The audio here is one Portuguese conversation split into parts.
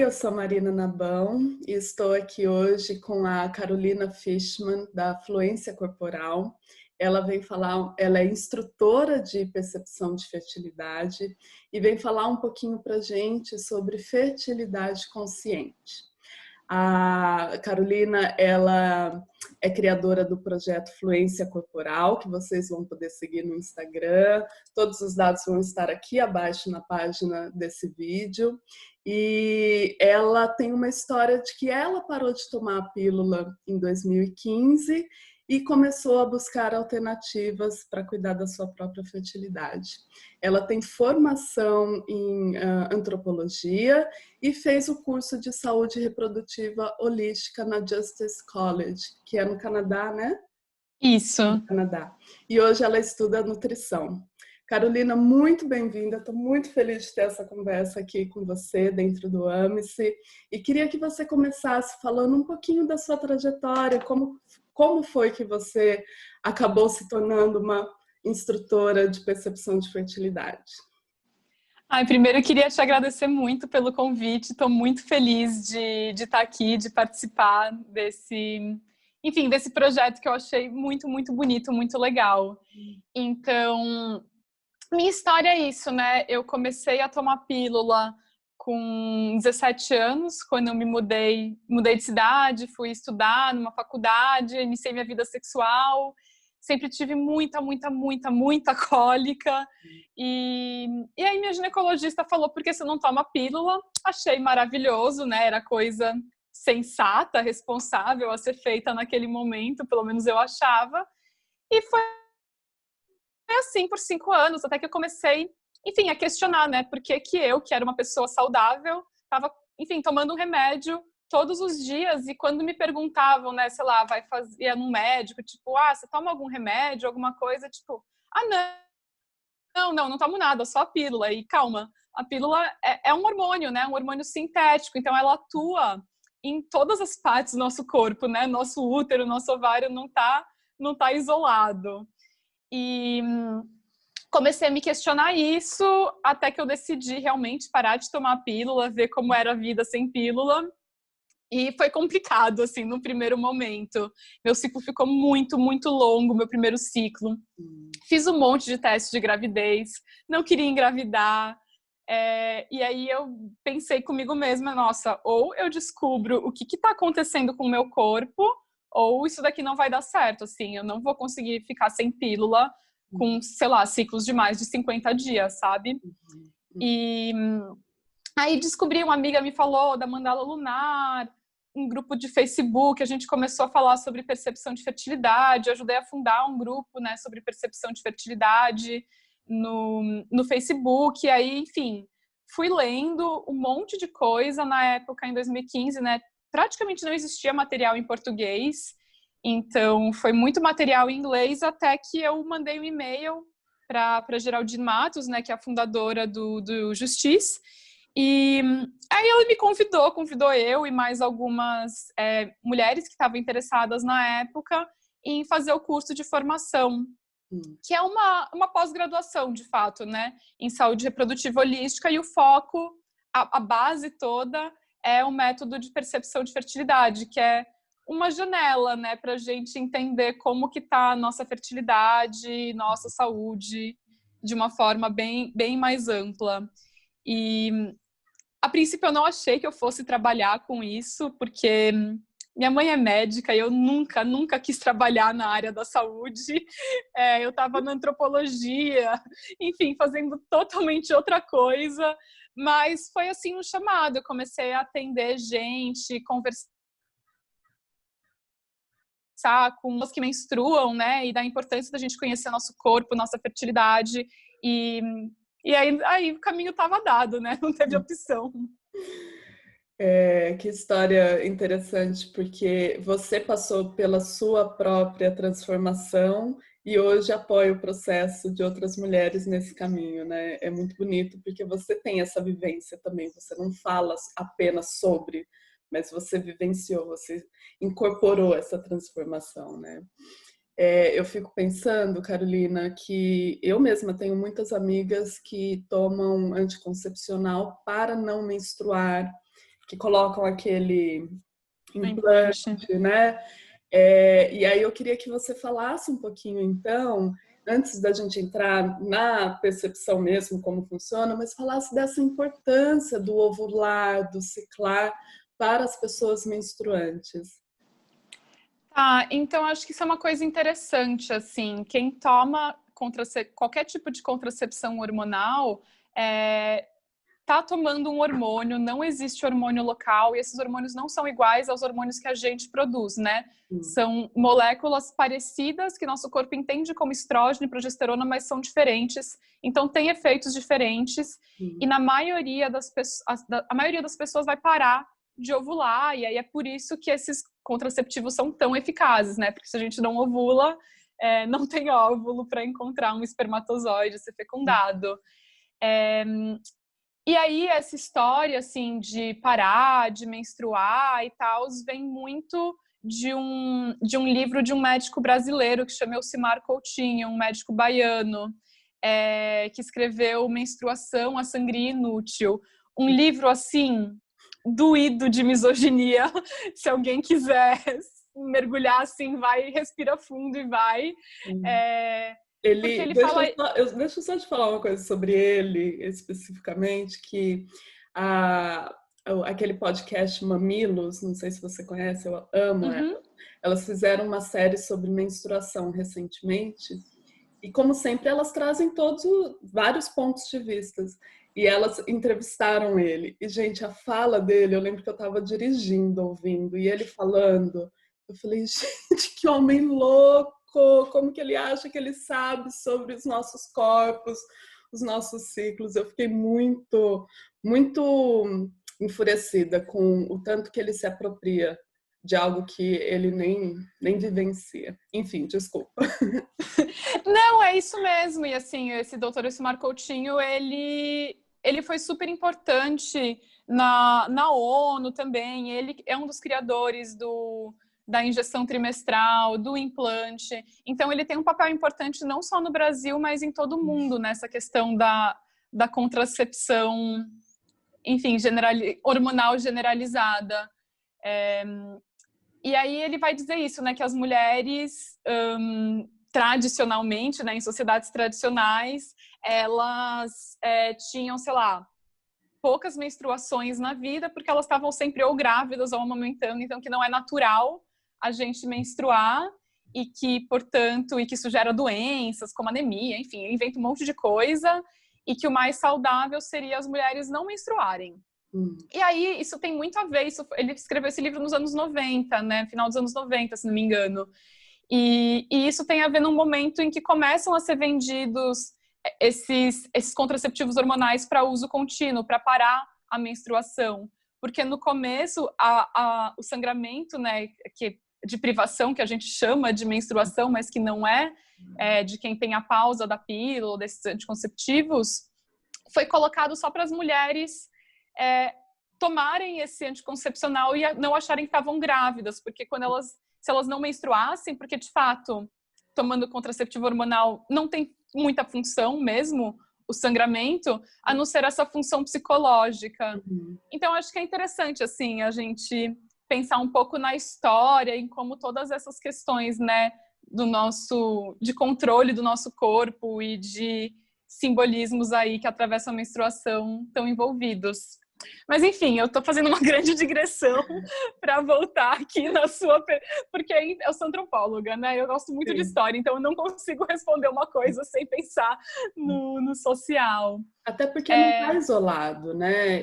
eu sou Marina Nabão e estou aqui hoje com a Carolina Fishman, da Fluência Corporal. Ela vem falar, ela é instrutora de percepção de fertilidade e vem falar um pouquinho para a gente sobre fertilidade consciente. A Carolina, ela é criadora do projeto Fluência Corporal, que vocês vão poder seguir no Instagram. Todos os dados vão estar aqui abaixo na página desse vídeo. E ela tem uma história de que ela parou de tomar a pílula em 2015 e começou a buscar alternativas para cuidar da sua própria fertilidade. Ela tem formação em antropologia e fez o curso de saúde reprodutiva holística na Justice College, que é no Canadá, né? Isso. No Canadá. E hoje ela estuda nutrição. Carolina, muito bem-vinda. Estou muito feliz de ter essa conversa aqui com você dentro do AMICE. E queria que você começasse falando um pouquinho da sua trajetória, como foi que você acabou se tornando uma instrutora de percepção de fertilidade. Primeiro eu queria te agradecer muito pelo convite. Estou muito feliz de estar aqui, de participar desse projeto que eu achei muito, muito bonito, muito legal. Então, minha história é isso, né? Eu comecei a tomar pílula com 17 anos, quando eu me mudei de cidade, fui estudar numa faculdade, iniciei minha vida sexual. Sempre tive muita cólica. E aí minha ginecologista falou, por que você não toma pílula? Achei maravilhoso, né? Era coisa sensata, responsável a ser feita naquele momento, pelo menos eu achava. E foi assim por 5 anos, até que eu comecei, a questionar, né? Por que eu, que era uma pessoa saudável, estava, tomando um remédio todos os dias, e quando me perguntavam, né, sei lá, ia num médico, tipo, você toma algum remédio, alguma coisa, tipo, não tomo nada, só a pílula. E calma, a pílula é um hormônio, né, um hormônio sintético, então ela atua em todas as partes do nosso corpo, né, nosso útero, nosso ovário não tá isolado. E comecei a me questionar isso, até que eu decidi realmente parar de tomar pílula, ver como era a vida sem pílula. E foi complicado, assim, no primeiro momento. Meu ciclo ficou muito longo, meu primeiro ciclo. Fiz um monte de testes de gravidez, não queria engravidar. E aí eu pensei comigo mesma, nossa, ou eu descubro o que está acontecendo com o meu corpo, ou isso daqui não vai dar certo, assim, eu não vou conseguir ficar sem pílula com, sei lá, ciclos de mais de 50 dias, sabe? E aí descobri, uma amiga me falou da mandala lunar, um grupo de Facebook, a gente começou a falar sobre percepção de fertilidade, eu ajudei a fundar um grupo, né, sobre percepção de fertilidade no Facebook, e aí, enfim, fui lendo um monte de coisa na época, em 2015, né, praticamente não existia material em português, então foi muito material em inglês, até que eu mandei um e-mail para Geraldine Matos, né, que é a fundadora do Justice, e aí ela me convidou eu e mais algumas mulheres que estavam interessadas na época em fazer o curso de formação, que é uma pós-graduação, de fato, né, em saúde reprodutiva holística, e o foco, a base toda é o método de percepção de fertilidade, que é uma janela, né, para a gente entender como que está a nossa fertilidade, nossa saúde, de uma forma bem mais ampla. E a princípio eu não achei que eu fosse trabalhar com isso, porque minha mãe é médica e eu nunca quis trabalhar na área da saúde. Eu estava na antropologia, enfim, fazendo totalmente outra coisa, mas foi assim um chamado. Eu comecei a atender gente, conversar com pessoas que menstruam, né, e da importância da gente conhecer nosso corpo, nossa fertilidade, e aí o caminho estava dado, né? Não teve opção. Que história interessante, porque você passou pela sua própria transformação e hoje apoia o processo de outras mulheres nesse caminho, né? É muito bonito, porque você tem essa vivência também, você não fala apenas sobre, mas você vivenciou, você incorporou essa transformação, né? Eu fico pensando, Carolina, que eu mesma tenho muitas amigas que tomam anticoncepcional para não menstruar, que colocam aquele implante, né? E aí eu queria que você falasse um pouquinho, então, antes da gente entrar na percepção mesmo, como funciona, mas falasse dessa importância do ovular, do ciclar para as pessoas menstruantes. Tá, então acho que isso é uma coisa interessante, assim, quem toma qualquer tipo de contracepção hormonal tá tomando um hormônio, não existe hormônio local e esses hormônios não são iguais aos hormônios que a gente produz, né? São moléculas parecidas que nosso corpo entende como estrógeno e progesterona, mas são diferentes, então tem efeitos diferentes e na maioria das pessoas, a maioria das pessoas vai parar de ovular, e aí é por isso que esses contraceptivos são tão eficazes, né? Porque se a gente não ovula, não tem óvulo para encontrar um espermatozoide ser fecundado. E aí essa história, assim, de parar, de menstruar e tal, vem muito de um livro de um médico brasileiro que chama Elcimar Coutinho, um médico baiano, que escreveu Menstruação, a Sangria Inútil. Um livro, assim, doído de misoginia. Se alguém quiser mergulhar, assim, vai, respira fundo e vai. Porque ele fala... Deixa eu só te falar uma coisa sobre ele, especificamente, que aquele podcast Mamilos, não sei se você conhece, eu amo ela. Elas fizeram uma série sobre menstruação recentemente, e como sempre elas trazem vários pontos de vista. E elas entrevistaram ele. E, gente, a fala dele, eu lembro que eu estava dirigindo, ouvindo, e ele falando, eu falei, gente, que homem louco! Como que ele acha que ele sabe sobre os nossos corpos, os nossos ciclos. Eu fiquei muito, muito enfurecida com o tanto que ele se apropria de algo que ele nem vivencia. Enfim, desculpa. Não, é isso mesmo. E assim, esse doutor Elcimar Coutinho, ele foi super importante na ONU também. Ele é um dos criadores da injeção trimestral, do implante. Então, ele tem um papel importante não só no Brasil, mas em todo o mundo, nessa questão da contracepção, enfim, hormonal generalizada. E aí ele vai dizer isso, né, que as mulheres, tradicionalmente, né, em sociedades tradicionais, elas tinham, sei lá, poucas menstruações na vida, porque elas estavam sempre ou grávidas ou amamentando, então que não é natural a gente menstruar e que, portanto, e que isso gera doenças como anemia, enfim, inventa um monte de coisa, e que o mais saudável seria as mulheres não menstruarem. E aí, isso tem muito a ver, ele escreveu esse livro nos anos 90, né, final dos anos 90, se não me engano, e isso tem a ver num momento em que começam a ser vendidos esses contraceptivos hormonais para uso contínuo, para parar a menstruação. Porque no começo, o sangramento, né, de privação, que a gente chama de menstruação, mas que não de quem tem a pausa da pílula, desses anticonceptivos, foi colocado só para as mulheres tomarem esse anticoncepcional e não acharem que estavam grávidas, porque se elas não menstruassem, porque de fato, tomando contraceptivo hormonal não tem muita função mesmo, o sangramento, a não ser essa função psicológica. Então, acho que é interessante, assim, a gente pensar um pouco na história, em como todas essas questões, né, de controle do nosso corpo e de simbolismos aí que atravessam a menstruação estão envolvidos. Mas, enfim, eu tô fazendo uma grande digressão para voltar aqui na sua... Porque eu sou antropóloga, né? Eu gosto muito de história, então eu não consigo responder uma coisa sem pensar no social. Até porque não está isolado, né?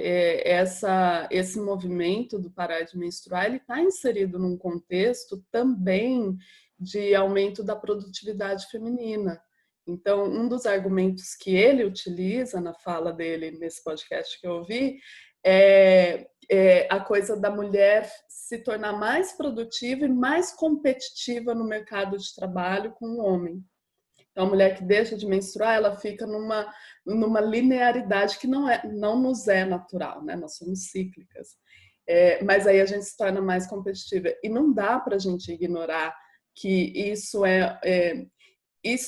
Esse movimento do parar de menstruar, ele está inserido num contexto também de aumento da produtividade feminina. Então, um dos argumentos que ele utiliza na fala dele nesse podcast que eu ouvi é a coisa da mulher se tornar mais produtiva e mais competitiva no mercado de trabalho com o homem. Então, a mulher que deixa de menstruar, ela fica numa linearidade que não nos é natural, né? Nós somos cíclicas. Mas aí a gente se torna mais competitiva. E não dá para a gente ignorar que isso é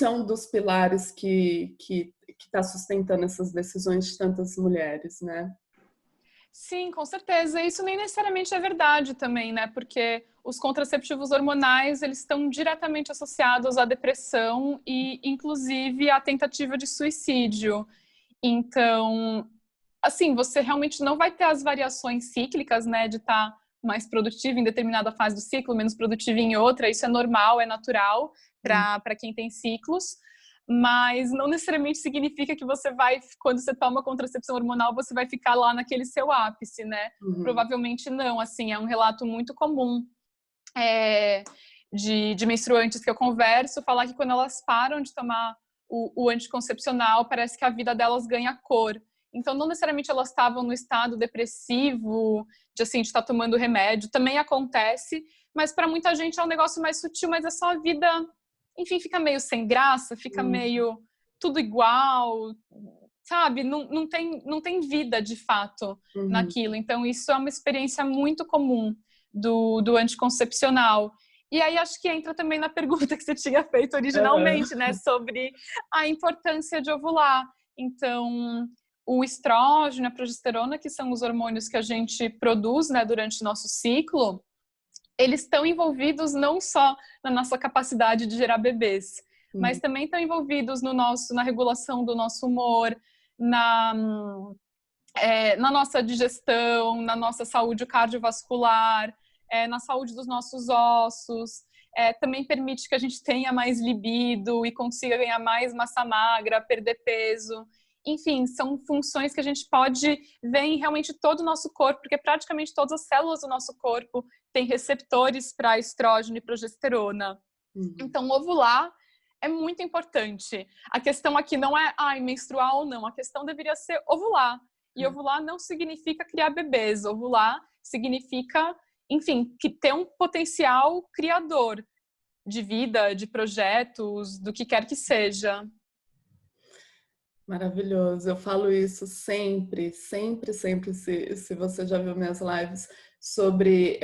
um dos pilares que está sustentando essas decisões de tantas mulheres, né? Sim, com certeza. Isso nem necessariamente é verdade também, né? Porque os contraceptivos hormonais, eles estão diretamente associados à depressão e, inclusive, à tentativa de suicídio. Então, assim, você realmente não vai ter as variações cíclicas, né? De estar mais produtivo em determinada fase do ciclo, menos produtivo em outra. Isso é normal, é natural para quem tem ciclos. Mas não necessariamente significa que você vai, quando você toma contracepção hormonal, você vai ficar lá naquele seu ápice, né? Uhum. Provavelmente não, assim, é um relato muito comum de menstruantes que eu converso, falar que quando elas param de tomar o anticoncepcional, parece que a vida delas ganha cor. Então, não necessariamente elas estavam no estado depressivo, de assim, de estar tomando remédio, também acontece, mas para muita gente é um negócio mais sutil, mas é só a vida, enfim, fica meio sem graça, fica meio tudo igual, sabe? Não tem vida, de fato, naquilo. Então, isso é uma experiência muito comum do anticoncepcional. E aí, acho que entra também na pergunta que você tinha feito originalmente, né? Sobre a importância de ovular. Então, o estrógeno e a progesterona, que são os hormônios que a gente produz, né, durante o nosso ciclo, eles estão envolvidos não só na nossa capacidade de gerar bebês, mas também estão envolvidos na regulação do nosso humor, na nossa digestão, na nossa saúde cardiovascular, na saúde dos nossos ossos. Também permite que a gente tenha mais libido e consiga ganhar mais massa magra, perder peso. Enfim, são funções que a gente pode ver em realmente todo o nosso corpo, porque praticamente todas as células do nosso corpo têm receptores para estrógeno e progesterona. Então, ovular é muito importante. A questão aqui não é menstruar ou não, a questão deveria ser ovular. E ovular não significa criar bebês, ovular significa, enfim, que ter um potencial criador de vida, de projetos, do que quer que seja. Maravilhoso, eu falo isso sempre, sempre, sempre, se você já viu minhas lives, sobre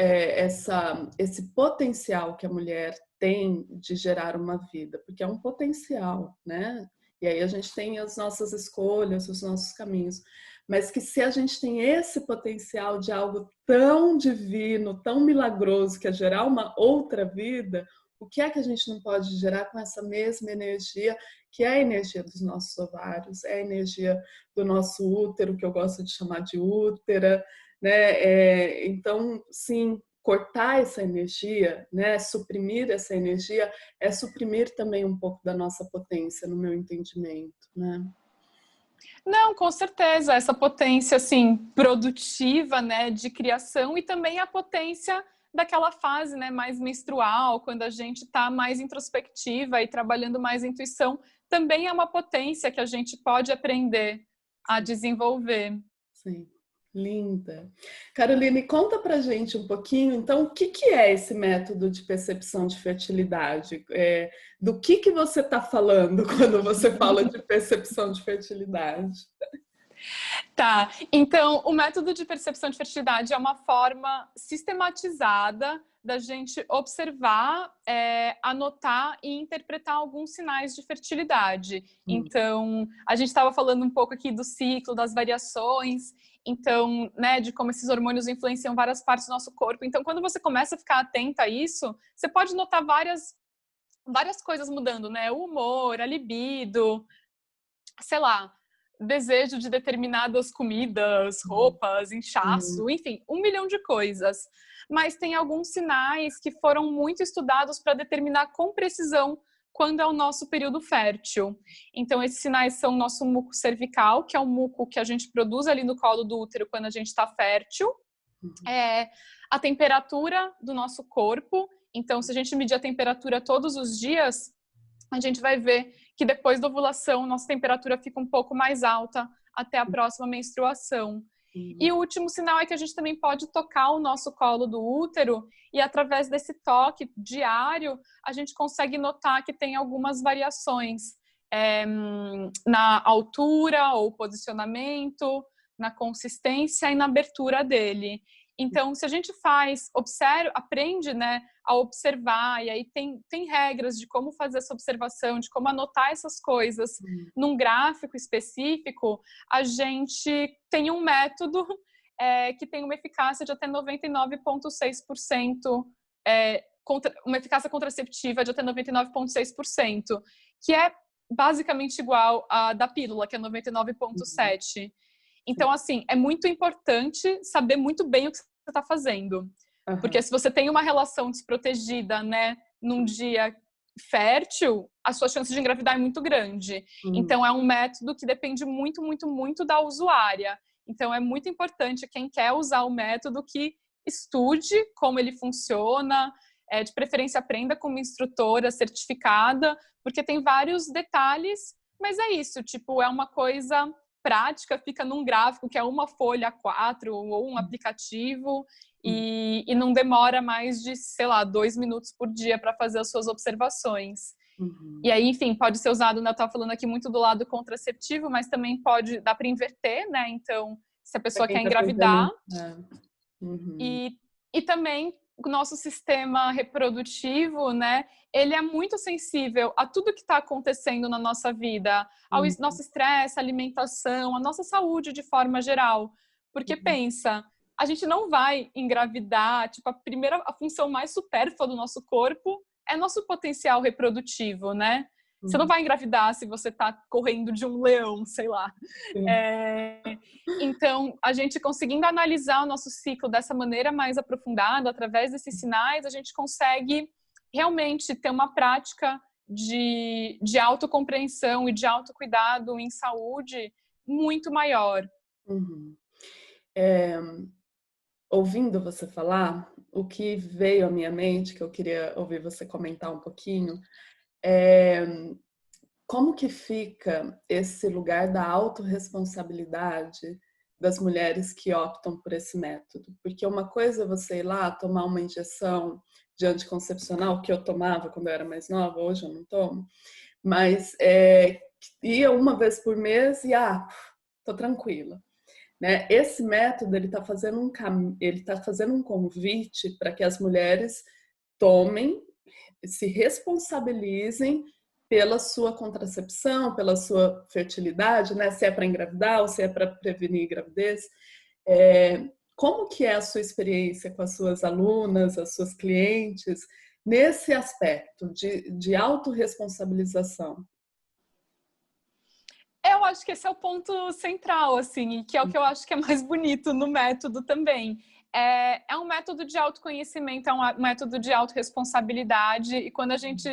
esse potencial que a mulher tem de gerar uma vida, porque é um potencial, né? E aí a gente tem as nossas escolhas, os nossos caminhos, mas que se a gente tem esse potencial de algo tão divino, tão milagroso, que é gerar uma outra vida, o que é que a gente não pode gerar com essa mesma energia, que é a energia dos nossos ovários, é a energia do nosso útero, que eu gosto de chamar de útera, né? Então, sim, cortar essa energia, né? Suprimir essa energia, é suprimir também um pouco da nossa potência, no meu entendimento, né? Não, com certeza, essa potência, assim, produtiva, né, de criação e também a potência daquela fase, né, mais menstrual, quando a gente está mais introspectiva e trabalhando mais a intuição, também é uma potência que a gente pode aprender a desenvolver. Sim, linda. Caroline, conta pra gente um pouquinho, então, o que é esse método de percepção de fertilidade? Do que você está falando quando você fala de percepção de fertilidade? Tá, então o método de percepção de fertilidade é uma forma sistematizada da gente observar, anotar e interpretar alguns sinais de fertilidade. Então, a gente estava falando um pouco aqui do ciclo, das variações, então, né, de como esses hormônios influenciam várias partes do nosso corpo. Então, quando você começa a ficar atenta a isso, você pode notar várias coisas mudando, né? O humor, a libido, sei lá, desejo de determinadas comidas, roupas, inchaço, enfim, 1 milhão de coisas. Mas tem alguns sinais que foram muito estudados para determinar com precisão quando é o nosso período fértil. Então, esses sinais são o nosso muco cervical, que é o muco que a gente produz ali no colo do útero quando a gente está fértil. A temperatura do nosso corpo. Então, se a gente medir a temperatura todos os dias, a gente vai ver que depois da ovulação, nossa temperatura fica um pouco mais alta até a próxima menstruação. E o último sinal é que a gente também pode tocar o nosso colo do útero e através desse toque diário, a gente consegue notar que tem algumas variações na altura ou posicionamento, na consistência e na abertura dele. Então, se a gente aprende, né, a observar, e aí tem regras de como fazer essa observação, de como anotar essas coisas num gráfico específico, a gente tem um método que tem uma eficácia de até 99,6%, uma eficácia contraceptiva de até 99,6%, que é basicamente igual à da pílula, que é 99,7%. Então, assim, é muito importante saber muito bem o que você está fazendo. Porque se você tem uma relação desprotegida, né, num dia fértil, a sua chance de engravidar é muito grande. Então, é um método que depende muito, muito, muito da usuária. Então, é muito importante quem quer usar o método que estude como ele funciona, de preferência aprenda com uma instrutora certificada, porque tem vários detalhes, mas é isso, tipo, é uma coisa prática, fica num gráfico que é uma folha A4 ou um aplicativo e não demora mais de, sei lá, 2 minutos por dia para fazer as suas observações. E aí, enfim, pode ser usado, né, eu estava falando aqui muito do lado contraceptivo, mas também dá para inverter, né? Então, se a pessoa quer engravidar. E também o nosso sistema reprodutivo, né, ele é muito sensível a tudo que está acontecendo na nossa vida, ao nosso estresse, alimentação, a nossa saúde de forma geral. Porque pensa, a gente não vai engravidar, tipo, a função mais supérflua do nosso corpo é nosso potencial reprodutivo, né? Você não vai engravidar se você está correndo de um leão, sei lá. Então, a gente conseguindo analisar o nosso ciclo dessa maneira mais aprofundada, através desses sinais, a gente consegue realmente ter uma prática de autocompreensão e de autocuidado em saúde muito maior. Ouvindo você falar, o que veio à minha mente, que eu queria ouvir você comentar um pouquinho, como que fica esse lugar da autorresponsabilidade das mulheres que optam por esse método? Porque uma coisa é você ir lá tomar uma injeção de anticoncepcional, que eu tomava quando eu era mais nova, hoje eu não tomo, mas ia uma vez por mês e tô tranquila. Né? Esse método ele está fazendo um convite para que as mulheres tomem, se responsabilizem pela sua contracepção, pela sua fertilidade, né? Se é para engravidar ou se é para prevenir gravidez. Como que é a sua experiência com as suas alunas, as suas clientes, nesse aspecto de autorresponsabilização? Eu acho que esse é o ponto central, assim, e que é o que eu acho que é mais bonito no método também. É um método de autoconhecimento, é um método de autorresponsabilidade, e quando a gente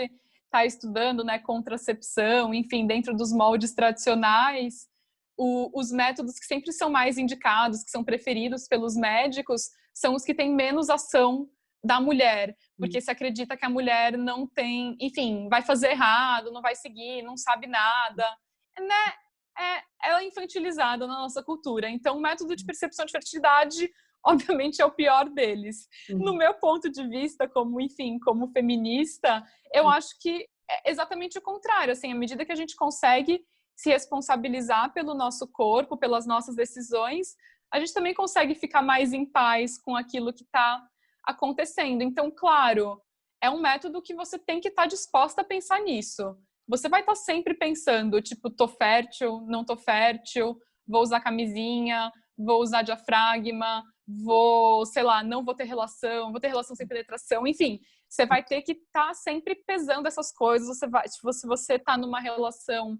está estudando, né, contracepção, enfim, dentro dos moldes tradicionais, os métodos que sempre são mais indicados, que são preferidos pelos médicos, são os que têm menos ação da mulher, porque se acredita que a mulher não tem, enfim, vai fazer errado, não vai seguir, não sabe nada, né? Ela é infantilizada na nossa cultura. Então, o método de percepção de fertilidade, obviamente, é o pior deles. No meu ponto de vista, como feminista, eu acho que é exatamente o contrário. Assim, à medida que a gente consegue se responsabilizar pelo nosso corpo, pelas nossas decisões, a gente também consegue ficar mais em paz com aquilo que está acontecendo. Então, claro, é um método que você tem que estar disposta a pensar nisso. Você vai estar sempre pensando, tipo, tô fértil, não tô fértil, vou usar camisinha, vou usar diafragma, sei lá, não vou ter relação sem penetração, enfim, você vai ter que estar sempre pesando essas coisas. Se você está numa relação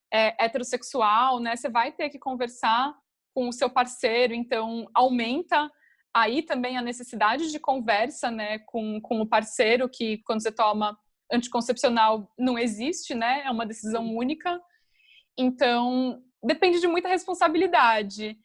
heterossexual, né, você vai ter que conversar com o seu parceiro, então aumenta aí também a necessidade de conversa, né, com o parceiro, que quando você toma anticoncepcional não existe, né? É uma decisão única. Então, depende de muita responsabilidade.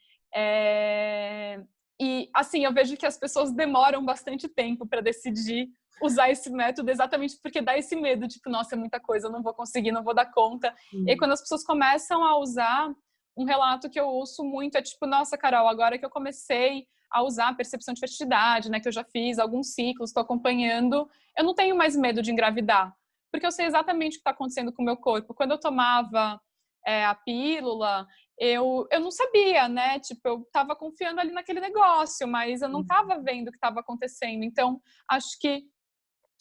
E, assim, eu vejo que as pessoas demoram bastante tempo para decidir usar esse método, exatamente porque dá esse medo, tipo, nossa, é muita coisa, eu não vou conseguir, não vou dar conta. E aí, quando as pessoas começam a usar, um relato que eu ouço muito é tipo, nossa, Carol, agora que eu comecei a usar a percepção de fertilidade, né, que eu já fiz alguns ciclos, estou acompanhando, eu não tenho mais medo de engravidar, porque eu sei exatamente o que está acontecendo com o meu corpo. Quando eu tomava a pílula, eu não sabia, né, tipo, eu estava confiando ali naquele negócio, mas eu não estava vendo o que estava acontecendo. Então, acho que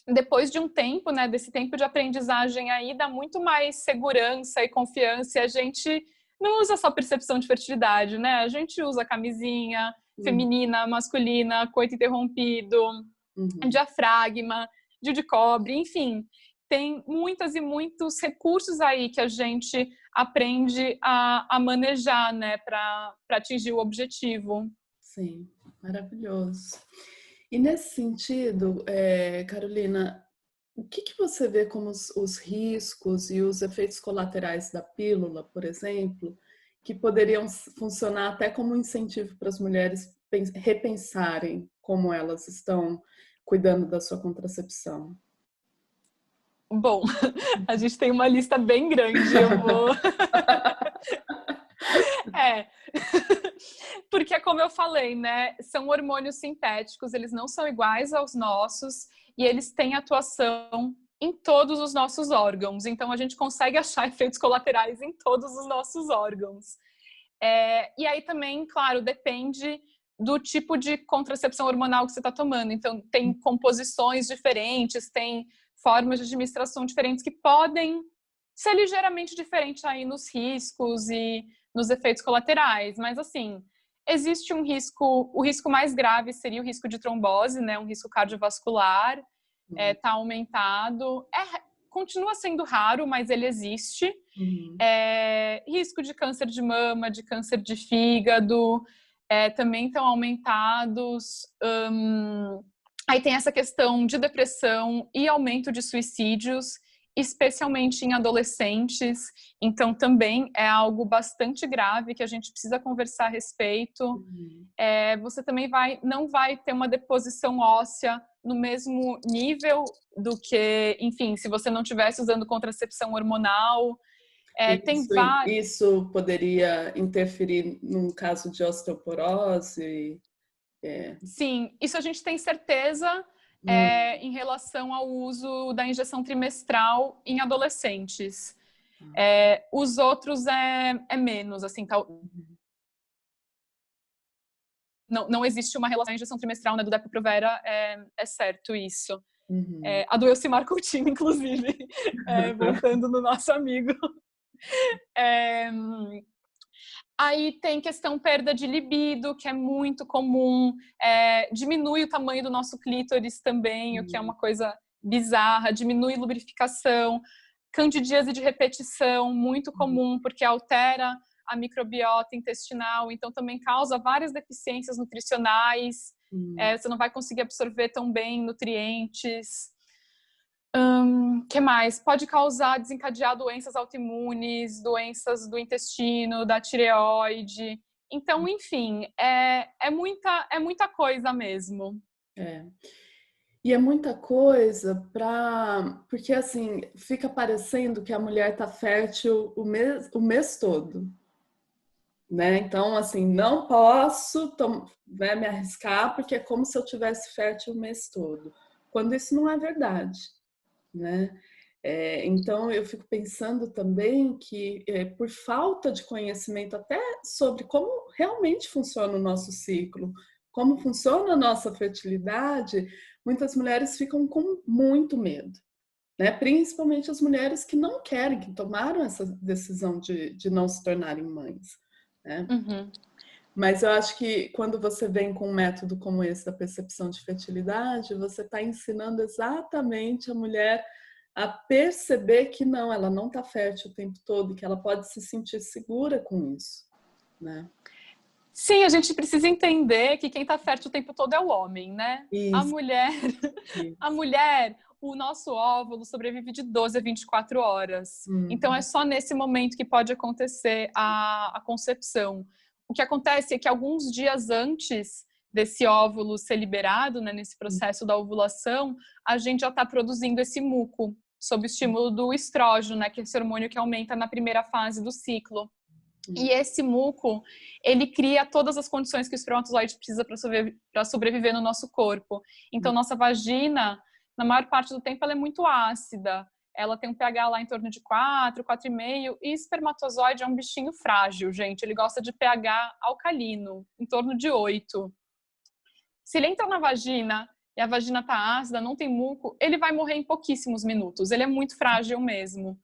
depois de um tempo, né, desse tempo de aprendizagem aí, dá muito mais segurança e confiança, e a gente não usa só percepção de fertilidade, né? A gente usa camisinha, feminina, masculina, coito interrompido, diafragma, DIU de cobre, enfim. Tem muitas e muitos recursos aí que a gente aprende a manejar, né, para atingir o objetivo. Sim, maravilhoso. E nesse sentido, Carolina, o que você vê como os riscos e os efeitos colaterais da pílula, por exemplo, que poderiam funcionar até como incentivo para as mulheres repensarem como elas estão cuidando da sua contracepção? Bom, a gente tem uma lista bem grande, eu vou... Porque, como eu falei, né, são hormônios sintéticos, eles não são iguais aos nossos e eles têm atuação em todos os nossos órgãos. Então, a gente consegue achar efeitos colaterais em todos os nossos órgãos. E aí também, claro, depende do tipo de contracepção hormonal que você está tomando. Então, tem composições diferentes, tem formas de administração diferentes que podem ser ligeiramente diferentes aí nos riscos e nos efeitos colaterais. Mas, assim, existe um risco, o risco mais grave seria o risco de trombose, né? Um risco cardiovascular, tá aumentado. Continua sendo raro, mas ele existe. Risco de câncer de mama, de câncer de fígado, também estão aumentados. Aí tem essa questão de depressão e aumento de suicídios, especialmente em adolescentes. Então, também é algo bastante grave que a gente precisa conversar a respeito. Você também não vai ter uma deposição óssea no mesmo nível do que, enfim, se você não estivesse usando contracepção hormonal. Isso poderia interferir num caso de osteoporose? Sim, isso a gente tem certeza em relação ao uso da injeção trimestral em adolescentes. Os outros é menos, assim, não existe uma relação à injeção trimestral, né, do Depo-Provera, é certo isso. A do Elcimar Coutinho, inclusive, voltando no nosso amigo. Aí tem questão perda de libido, que é muito comum, diminui o tamanho do nosso clítoris também, o que é uma coisa bizarra, diminui lubrificação, candidíase de repetição, muito comum, porque altera a microbiota intestinal, então também causa várias deficiências nutricionais, você não vai conseguir absorver tão bem nutrientes. Que mais? Pode desencadear doenças autoimunes, doenças do intestino, da tireoide. Então, enfim, é muita coisa mesmo. E é muita coisa porque assim fica parecendo que a mulher está fértil o mês todo, né? Então, assim, não posso me arriscar porque é como se eu tivesse fértil o mês todo, quando isso não é verdade, né? Então, eu fico pensando também que, por falta de conhecimento até sobre como realmente funciona o nosso ciclo, como funciona a nossa fertilidade, muitas mulheres ficam com muito medo, né? Principalmente as mulheres que não querem, que tomaram essa decisão de não se tornarem mães, né? Mas eu acho que quando você vem com um método como esse da percepção de fertilidade, você está ensinando exatamente a mulher a perceber que não, ela não está fértil o tempo todo e que ela pode se sentir segura com isso, né? Sim, a gente precisa entender que quem está fértil o tempo todo é o homem, né? Isso. A mulher, o nosso óvulo sobrevive de 12 a 24 horas. Então, é só nesse momento que pode acontecer a concepção. O que acontece é que alguns dias antes desse óvulo ser liberado, né, nesse processo da ovulação, a gente já está produzindo esse muco, sob o estímulo do estrógeno, né, que é esse hormônio que aumenta na primeira fase do ciclo. E esse muco, ele cria todas as condições que o espermatozoide precisa para sobreviver no nosso corpo. Então, nossa vagina, na maior parte do tempo, ela é muito ácida. Ela tem um pH lá em torno de 4, 4,5. E espermatozoide é um bichinho frágil, gente. Ele gosta de pH alcalino, em torno de 8. Se ele entra na vagina e a vagina está ácida, não tem muco, ele vai morrer em pouquíssimos minutos. Ele é muito frágil mesmo.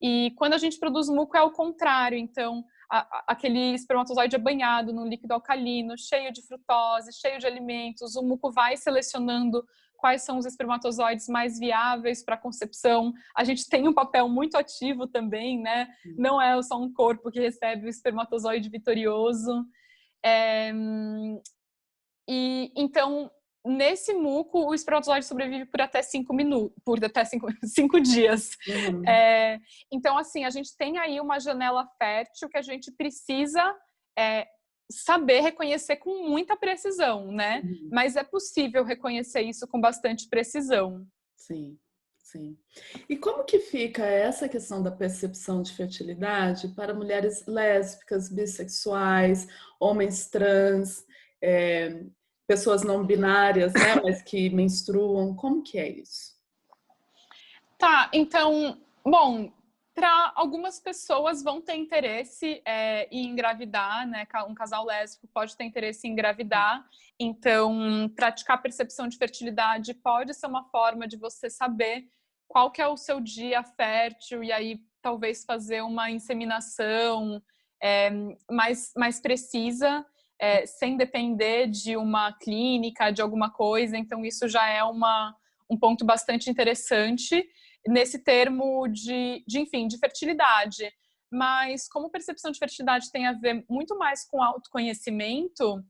E quando a gente produz muco é o contrário. Então, aquele espermatozoide é banhado num líquido alcalino, cheio de frutose, cheio de alimentos, o muco vai selecionando quais são os espermatozoides mais viáveis para a concepção. A gente tem um papel muito ativo também, né? Não é só um corpo que recebe o espermatozoide vitorioso. E então, nesse muco, o espermatozoide sobrevive por até 5 minutos, por até 5 dias. Uhum. Então, assim, a gente tem aí uma janela fértil que a gente precisa saber reconhecer com muita precisão, né? Uhum. Mas é possível reconhecer isso com bastante precisão. Sim, sim. E como que fica essa questão da percepção de fertilidade para mulheres lésbicas, bissexuais, homens trans, pessoas não binárias, né, mas que menstruam? Como que é isso? Tá, então, bom, para algumas pessoas vão ter interesse em engravidar, né? Um casal lésbico pode ter interesse em engravidar. Então, praticar percepção de fertilidade pode ser uma forma de você saber qual que é o seu dia fértil e aí talvez fazer uma inseminação mais precisa, sem depender de uma clínica, de alguma coisa. Então, isso já é um ponto bastante interessante nesse termo enfim, de fertilidade. Mas como percepção de fertilidade tem a ver muito mais com autoconhecimento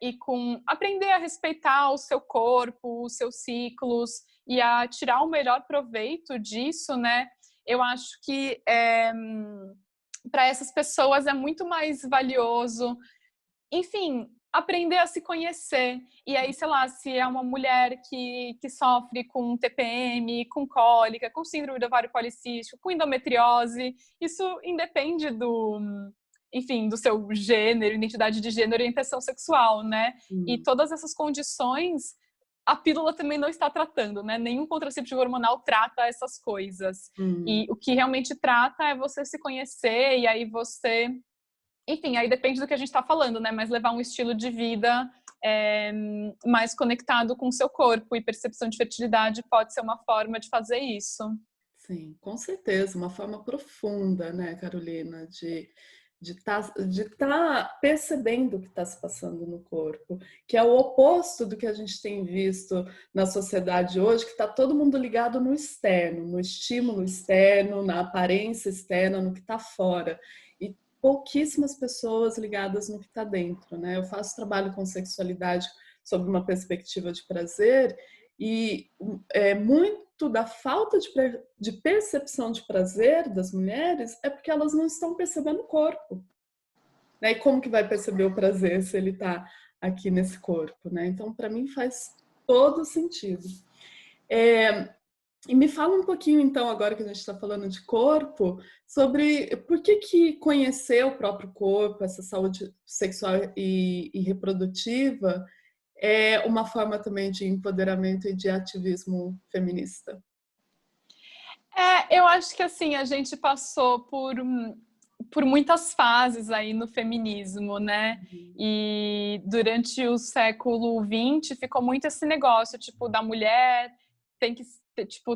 e com aprender a respeitar o seu corpo, os seus ciclos e a tirar o melhor proveito disso, né? Eu acho que para essas pessoas é muito mais valioso, enfim, aprender a se conhecer. E aí, sei lá, se é uma mulher que sofre com TPM, com cólica, com síndrome do ovário policístico, com endometriose, isso independe enfim, do seu gênero, identidade de gênero, orientação sexual, né? E todas essas condições, a pílula também não está tratando, né? Nenhum contraceptivo hormonal trata essas coisas. E o que realmente trata é você se conhecer e aí você... Enfim, aí depende do que a gente está falando, né? Mas levar um estilo de vida mais conectado com o seu corpo, e percepção de fertilidade pode ser uma forma de fazer isso. Sim, com certeza, uma forma profunda, né, Carolina, de tá percebendo o que está se passando no corpo, que é o oposto do que a gente tem visto na sociedade hoje, que está todo mundo ligado no externo, no estímulo externo, na aparência externa, no que está fora. E pouquíssimas pessoas ligadas no que está dentro, né? Eu faço trabalho com sexualidade sob uma perspectiva de prazer e muito da falta de percepção de prazer das mulheres é porque elas não estão percebendo o corpo. Né? E como que vai perceber o prazer se ele está aqui nesse corpo? Né? Então, para mim, faz todo sentido. E me fala um pouquinho, então, agora que a gente está falando de corpo, sobre por que conhecer o próprio corpo, essa saúde sexual e reprodutiva, é uma forma também de empoderamento e de ativismo feminista. Eu acho que assim, a gente passou por muitas fases aí no feminismo, né? E durante o século XX ficou muito esse negócio, tipo, da mulher tem que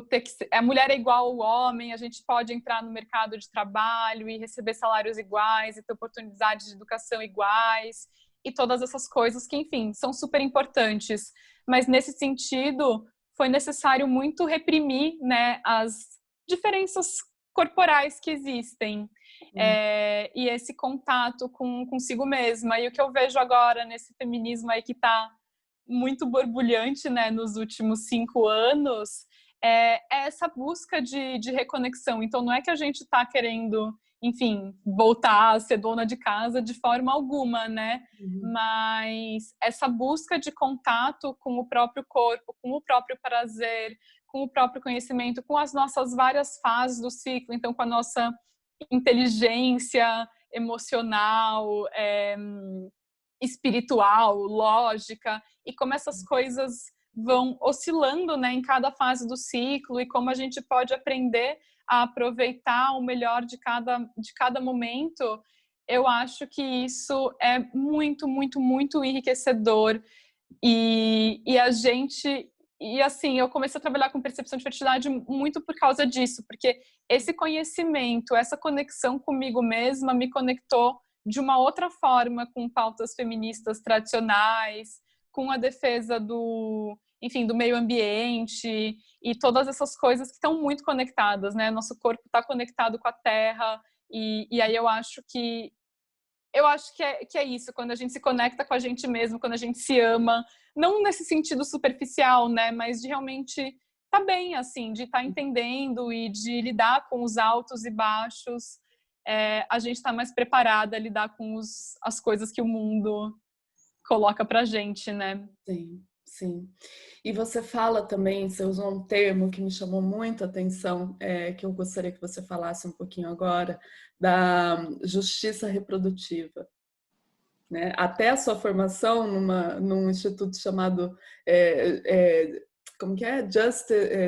ter que ser, a mulher é igual ao homem, a gente pode entrar no mercado de trabalho e receber salários iguais e ter oportunidades de educação iguais e todas essas coisas que, enfim, são super importantes. Mas nesse sentido, foi necessário muito reprimir, né, as diferenças corporais que existem. E esse contato consigo mesma. E o que eu vejo agora nesse feminismo aí que está muito borbulhante, né, nos últimos 5 anos, é essa busca de reconexão. Então, não é que a gente está querendo, enfim, voltar a ser dona de casa de forma alguma, né? Mas essa busca de contato com o próprio corpo, com o próprio prazer, com o próprio conhecimento, com as nossas várias fases do ciclo, então com a nossa inteligência emocional, espiritual, lógica, e como essas coisas vão oscilando, né, em cada fase do ciclo, e como a gente pode aprender a aproveitar o melhor de cada momento. Eu acho que isso é muito, muito, muito enriquecedor, e a gente E assim, eu comecei a trabalhar com percepção de fertilidade muito por causa disso, porque esse conhecimento, essa conexão comigo mesma me conectou de uma outra forma com pautas feministas tradicionais, com a defesa do, enfim, do meio ambiente e todas essas coisas que estão muito conectadas, né? Nosso corpo está conectado com a terra e aí eu acho que é isso, quando a gente se conecta com a gente mesmo, quando a gente se ama, não nesse sentido superficial, né, mas de realmente tá bem, assim, de estar entendendo e de lidar com os altos e baixos, a gente tá mais preparada a lidar com as coisas que o mundo coloca pra gente, né? Sim, sim. E você fala também, você usou um termo que me chamou muito a atenção, que eu gostaria que você falasse um pouquinho agora, da justiça reprodutiva. Né? Até a sua formação num instituto chamado como que é?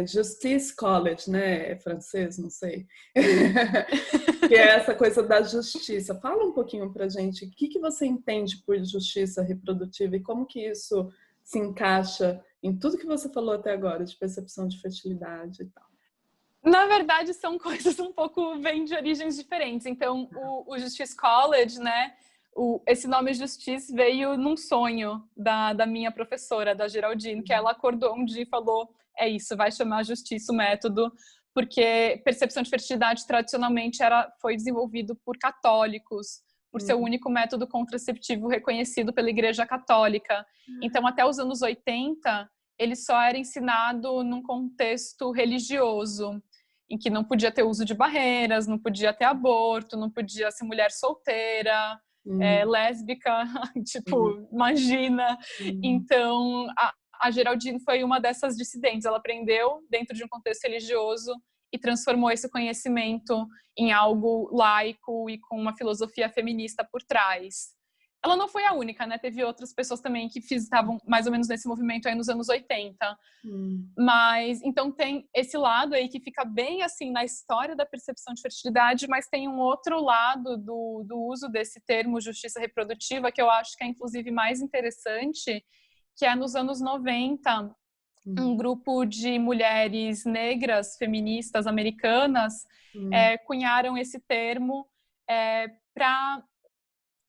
Justice College, né? É francês, não sei. Que é essa coisa da justiça. Fala um pouquinho pra gente, o que você entende por justiça reprodutiva e como que isso se encaixa em tudo que você falou até agora, de percepção de fertilidade e tal. Na verdade, são coisas um pouco, vêm de origens diferentes. Então, o Justice College, né? Esse nome Justice veio num sonho da minha professora, da Geraldine, que ela acordou um dia e falou: é isso, vai chamar Justiça o método, porque percepção de fertilidade tradicionalmente foi desenvolvido por católicos, por ser o único método contraceptivo reconhecido pela Igreja Católica. Então, até os anos 80, ele só era ensinado num contexto religioso, em que não podia ter uso de barreiras, não podia ter aborto, não podia ser mulher solteira, lésbica, tipo, imagina. Então, a Geraldine foi uma dessas dissidentes. Ela aprendeu dentro de um contexto religioso e transformou esse conhecimento em algo laico e com uma filosofia feminista por trás. Ela não foi a única, né? Teve outras pessoas também que estavam mais ou menos nesse movimento aí nos anos 80. Mas, então tem esse lado aí que fica bem assim na história da percepção de fertilidade, mas tem um outro lado do uso desse termo justiça reprodutiva que eu acho que é inclusive mais interessante, que é nos anos 90, um grupo de mulheres negras feministas americanas cunharam esse termo para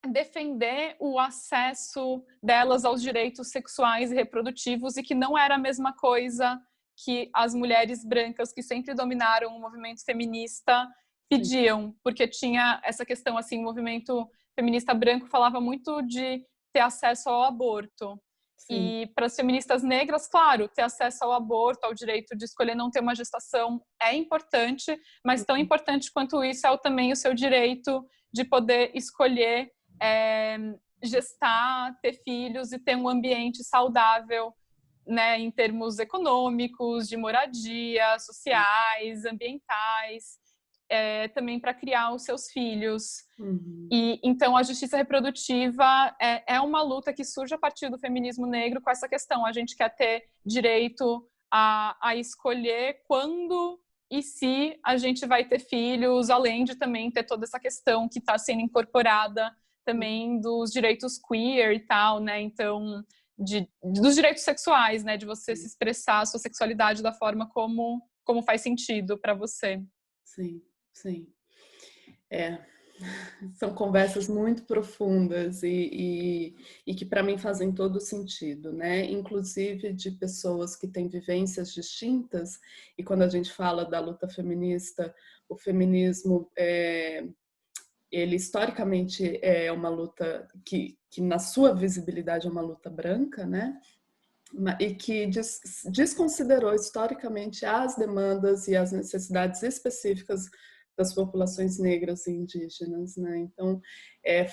defender o acesso delas aos direitos sexuais e reprodutivos, e que não era a mesma coisa que as mulheres brancas que sempre dominaram o movimento feminista pediam, porque tinha essa questão assim, o movimento feminista branco falava muito de ter acesso ao aborto. Sim. E para as feministas negras, claro, ter acesso ao aborto, ao direito de escolher não ter uma gestação é importante, mas tão importante quanto isso é também o seu direito de poder escolher gestar, ter filhos e ter um ambiente saudável, né, em termos econômicos, de moradia, sociais, ambientais, também para criar os seus filhos. E então a justiça reprodutiva é uma luta que surge a partir do feminismo negro com essa questão. A gente quer ter direito a escolher quando e se a gente vai ter filhos, além de também ter toda essa questão que está sendo incorporada também dos direitos queer e tal, né? Então, dos direitos sexuais, né? De você se expressar a sua sexualidade da forma como faz sentido para você. Sim, sim. São conversas muito profundas e que para mim fazem todo sentido, né? Inclusive de pessoas que têm vivências distintas, e quando a gente fala da luta feminista, o feminismo ele historicamente é uma luta que na sua visibilidade é uma luta branca, né? E que desconsiderou historicamente as demandas e as necessidades específicas das populações negras e indígenas, né? Então,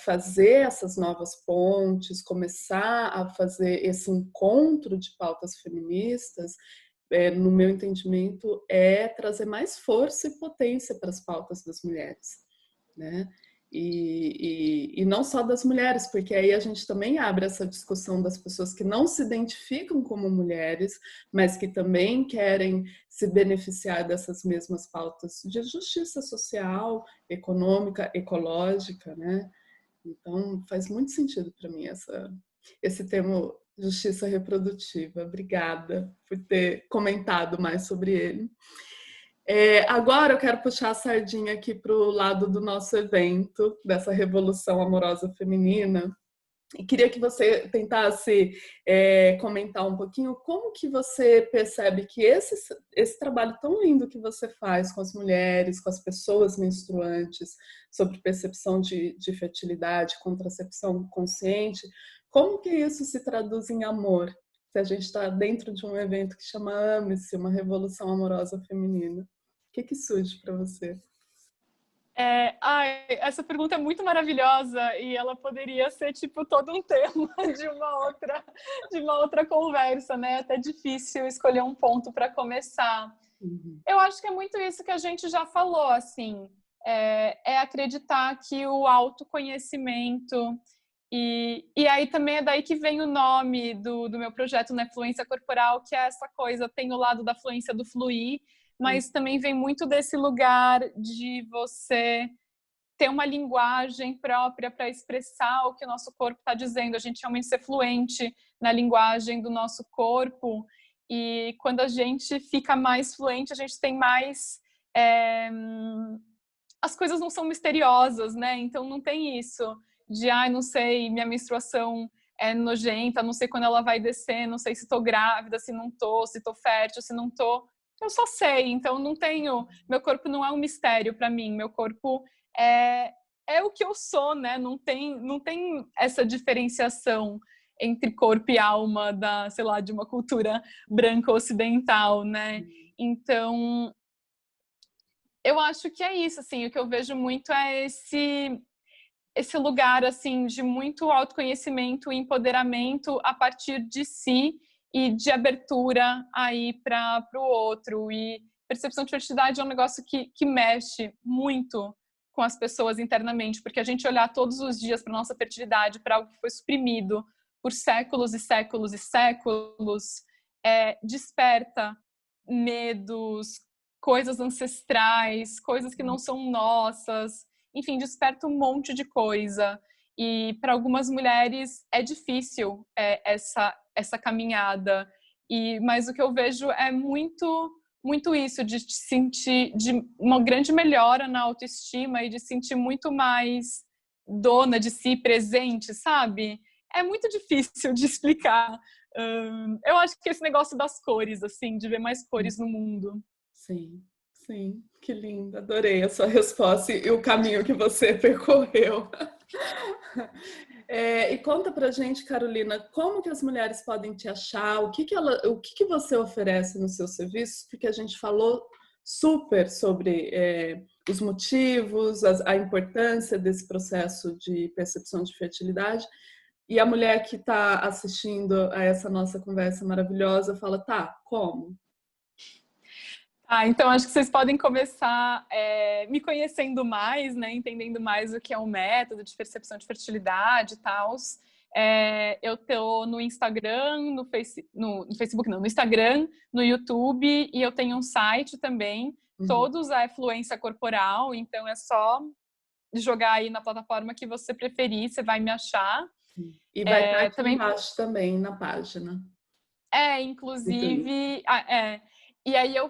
fazer essas novas pontes, começar a fazer esse encontro de pautas feministas, no meu entendimento, é trazer mais força e potência para as pautas das mulheres, né? E não só das mulheres, porque aí a gente também abre essa discussão das pessoas que não se identificam como mulheres, mas que também querem se beneficiar dessas mesmas pautas de justiça social, econômica, ecológica, né? Então faz muito sentido para mim esse termo justiça reprodutiva. Obrigada por ter comentado mais sobre ele. Agora eu quero puxar a sardinha aqui para o lado do nosso evento, dessa revolução amorosa feminina. E queria que você tentasse comentar um pouquinho como que você percebe que esse trabalho tão lindo que você faz com as mulheres, com as pessoas menstruantes, sobre percepção de fertilidade, contracepção consciente, como que isso se traduz em amor? Se a gente está dentro de um evento que chama Ame-se, uma revolução amorosa feminina. O que surge para você? Essa pergunta é muito maravilhosa e ela poderia ser tipo todo um tema de uma outra conversa, né? É até difícil escolher um ponto para começar. Uhum. Eu acho que é muito isso que a gente já falou, assim, é acreditar que o autoconhecimento e aí também é daí que vem o nome do meu projeto, né, Fluência Corporal, que é essa coisa, tem o lado da fluência do fluir, mas também vem muito desse lugar de você ter uma linguagem própria para expressar o que o nosso corpo está dizendo. A gente realmente ser fluente na linguagem do nosso corpo. E quando a gente fica mais fluente, a gente tem mais... As coisas não são misteriosas, né? Então não tem isso de, não sei, minha menstruação é nojenta, não sei quando ela vai descer, não sei se estou grávida, se não estou, se estou fértil, se não estou. Eu só sei, então não tenho... Meu corpo não é um mistério para mim, meu corpo é o que eu sou, né? Não tem essa diferenciação entre corpo e alma sei lá, de uma cultura branca ocidental, né? Então, eu acho que é isso, assim, o que eu vejo muito é esse lugar, assim, de muito autoconhecimento e empoderamento a partir de si e de abertura aí para o outro. E percepção de fertilidade é um negócio que mexe muito com as pessoas internamente, porque a gente olhar todos os dias para nossa fertilidade, para algo que foi suprimido por séculos e séculos e séculos, desperta medos, coisas ancestrais, coisas que não são nossas, enfim, desperta um monte de coisa. E para algumas mulheres é difícil essa caminhada. Mas o que eu vejo é muito isso, de sentir de uma grande melhora na autoestima e de sentir muito mais dona de si, presente, sabe? É muito difícil de explicar. Eu acho que esse negócio das cores, assim, de ver mais cores no mundo. Sim, sim, que lindo, adorei a sua resposta e o caminho que você percorreu. E conta pra gente, Carolina, como que as mulheres podem te achar, o que você oferece nos seus serviços, porque a gente falou super sobre os motivos, a importância desse processo de percepção de fertilidade, e a mulher que está assistindo a essa nossa conversa maravilhosa fala, tá, como? Então acho que vocês podem começar me conhecendo mais, né, entendendo mais o que é o método de percepção de fertilidade e tal. Eu tô no Instagram, no Facebook não, no Instagram, no YouTube, e eu tenho um site também, todos é Fluência Corporal, então é só jogar aí na plataforma que você preferir, você vai me achar. E vai estar aqui também embaixo também na página. Inclusive, e aí eu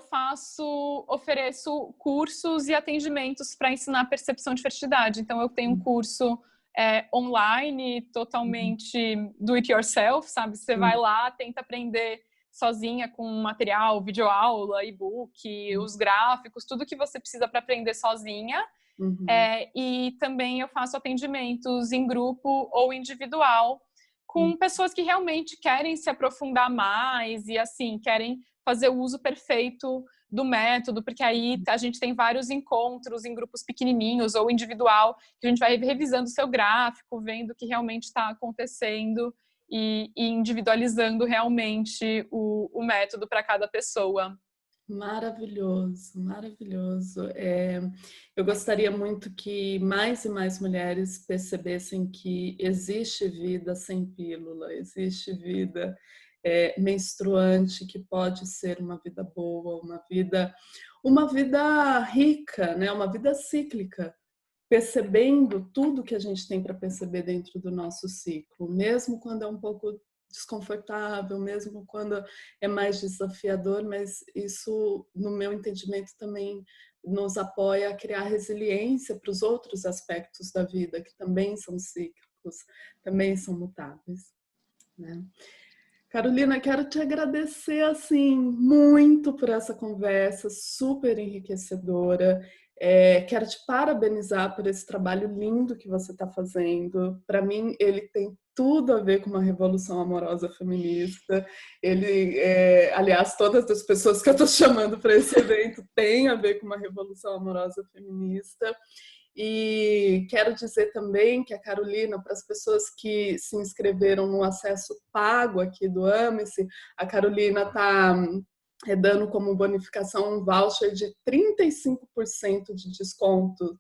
ofereço cursos e atendimentos para ensinar percepção de fertilidade. Então eu tenho um curso online, totalmente do it yourself, sabe? Você vai lá, tenta aprender sozinha com material, videoaula, e-book, os gráficos, tudo que você precisa para aprender sozinha. E também eu faço atendimentos em grupo ou individual com pessoas que realmente querem se aprofundar mais e, assim, querem fazer o uso perfeito do método, porque aí a gente tem vários encontros em grupos pequenininhos ou individual, que a gente vai revisando o seu gráfico, vendo o que realmente está acontecendo e individualizando realmente o método para cada pessoa. Maravilhoso, maravilhoso. Eu gostaria muito que mais e mais mulheres percebessem que existe vida sem pílula, existe vida menstruante que pode ser uma vida boa, uma vida rica, né? Uma vida cíclica, percebendo tudo que a gente tem para perceber dentro do nosso ciclo, mesmo quando é um pouco desconfortável, mesmo quando é mais desafiador, mas isso, no meu entendimento, também nos apoia a criar resiliência para os outros aspectos da vida, que também são cíclicos, também são mutáveis, né? Carolina, quero te agradecer assim muito por essa conversa super enriquecedora. Quero te parabenizar por esse trabalho lindo que você está fazendo. Para mim, ele tem tudo a ver com uma revolução amorosa feminista. Aliás, todas as pessoas que eu estou chamando para esse evento têm a ver com uma revolução amorosa feminista. E quero dizer também que a Carolina, para as pessoas que se inscreveram no acesso pago aqui do AMECE, a Carolina está dando como bonificação um voucher de 35% de desconto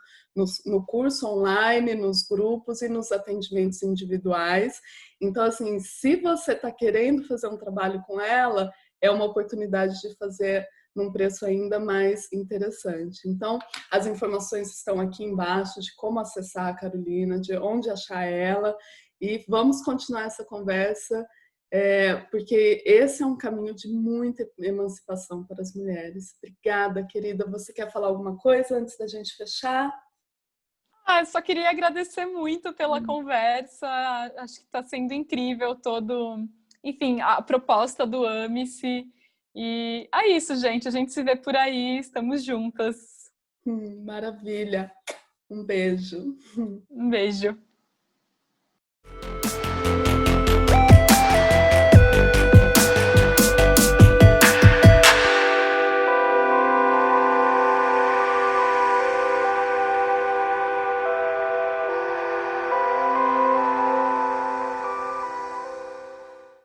no curso online, nos grupos e nos atendimentos individuais. Então, assim, se você está querendo fazer um trabalho com ela, é uma oportunidade de fazer num preço ainda mais interessante. Então, as informações estão aqui embaixo de como acessar a Carolina, de onde achar ela, e vamos continuar essa conversa, porque esse é um caminho de muita emancipação para as mulheres. Obrigada, querida. Você quer falar alguma coisa antes da gente fechar? Só queria agradecer muito pela conversa. Acho que está sendo incrível enfim, a proposta do AMICE. E é isso, gente. A gente se vê por aí. Estamos juntas. Maravilha. Um beijo. Um beijo.